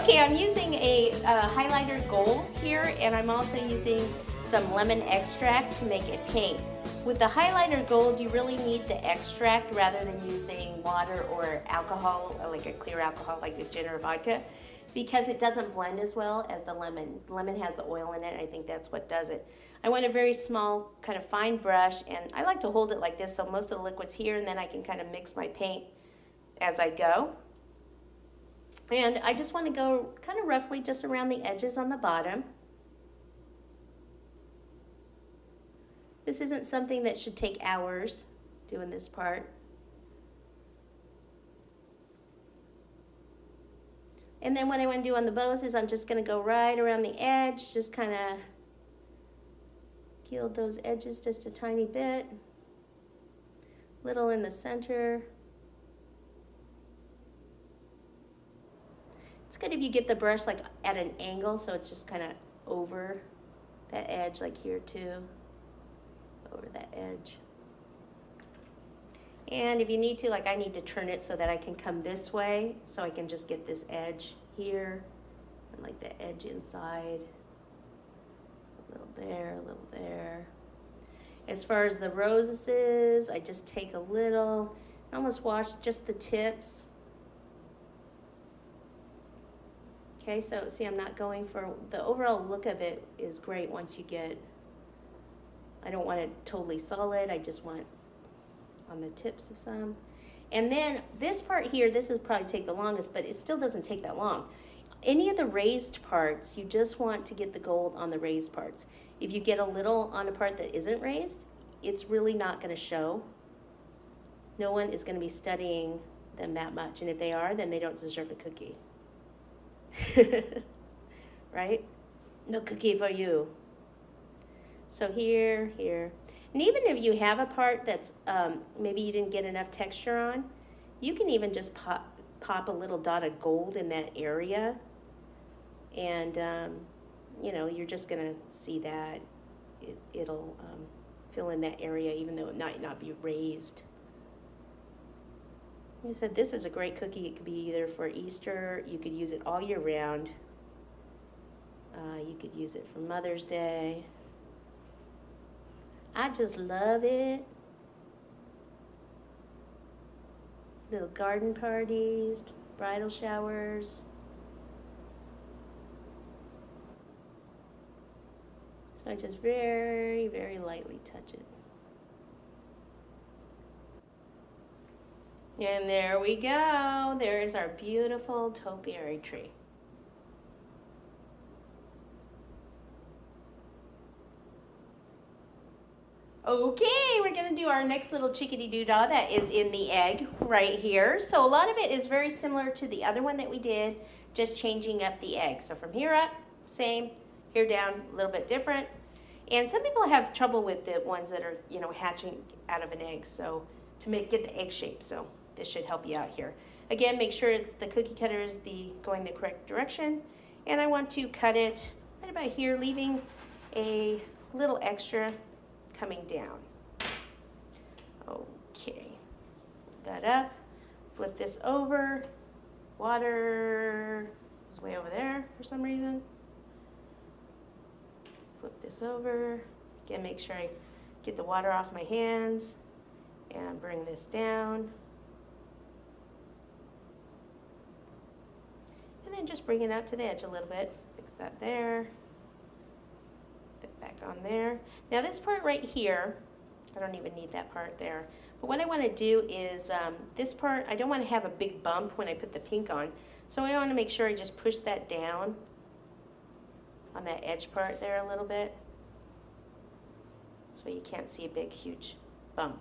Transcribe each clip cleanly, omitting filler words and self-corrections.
Okay, I'm using a highlighter gold here, and I'm also using some lemon extract to make it pink. With the highlighter gold, you really need the extract rather than using water or alcohol, like a clear alcohol like a gin or vodka, because it doesn't blend as well as the lemon. Lemon has the oil in it, and I think that's what does it. I want a very small, kind of fine brush, and I like to hold it like this so most of the liquid's here, and then I can kind of mix my paint as I go. And I just want to go kind of roughly just around the edges on the bottom. This isn't something that should take hours, doing this part. And then what I want to do on the bows is I'm just going to go right around the edge, just kind of gild those edges just a tiny bit. Little in the center. It's good if you get the brush like at an angle so it's just kind of over that edge, like here too. Over that edge. And if you need to, like I need to turn it so that I can come this way, so I can just get this edge here, and like the edge inside. A little there, a little there. As far as the roses, I just take a little, almost wash just the tips. Okay, so see, I'm not going for, the overall look of it is great once you get, I don't want it totally solid, I just want on the tips of some. And then this part here, this will probably take the longest, but it still doesn't take that long. Any of the raised parts, you just want to get the gold on the raised parts. If you get a little on a part that isn't raised, it's really not going to show. No one is going to be studying them that much, and if they are, then they don't deserve a cookie. Right? No cookie for you. So here, here. And even if you have a part that's maybe you didn't get enough texture on, you can even just pop a little dot of gold in that area. And, you know, you're just going to see that. It'll fill in that area even though it might not be raised. Like I said, this is a great cookie. It could be either for Easter, you could use it all year round. You could use it for Mother's Day. I just love it. Little garden parties, bridal showers. So I just very, very lightly touch it. And there we go. There is our beautiful topiary tree. Okay, we're gonna do our next little chickadee doodah that is in the egg right here. So a lot of it is very similar to the other one that we did, just changing up the egg. So from here up, same, here down, a little bit different. And some people have trouble with the ones that are, you know, hatching out of an egg, so to get the egg shape. So this should help you out here. Again, make sure it's the cookie cutter is going the correct direction. And I want to cut it right about here, leaving a little extra coming down. Okay, that up, flip this over. Water is way over there for some reason. Flip this over. Again, make sure I get the water off my hands and bring this down. And then just bring it out to the edge a little bit. Fix that there. Back on there. Now this part right here, I don't even need that part there. But what I want to do is this part, I don't want to have a big bump when I put the pink on. So I want to make sure I just push that down on that edge part there a little bit. So you can't see a big, huge bump.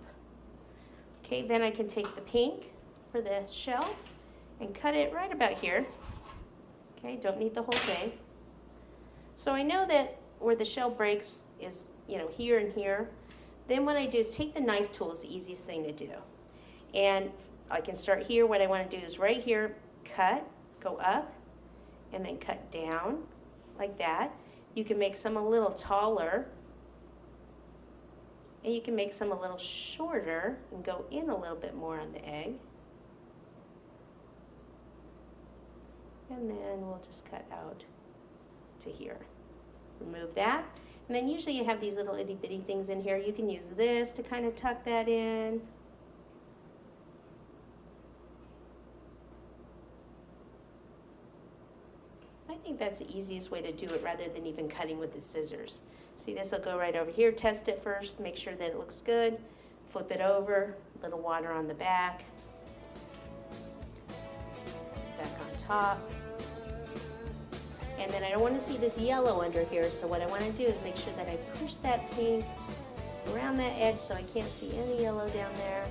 Okay, then I can take the pink for the shell and cut it right about here. Okay, don't need the whole thing. So I know that where the shell breaks is, you know, here and here. Then what I do is take the knife tool, is the easiest thing to do. And I can start here. What I want to do is right here, cut, go up, and then cut down like that. You can make some a little taller, and you can make some a little shorter and go in a little bit more on the egg. And then we'll just cut out to here. Remove that. And then usually you have these little itty bitty things in here. You can use this to kind of tuck that in. I think that's the easiest way to do it rather than even cutting with the scissors. See, this will go right over here. Test it first, make sure that it looks good. Flip it over, a little water on the back. Back on top. And then I don't want to see this yellow under here, so what I want to do is make sure that I push that pink around that edge so I can't see any yellow down there.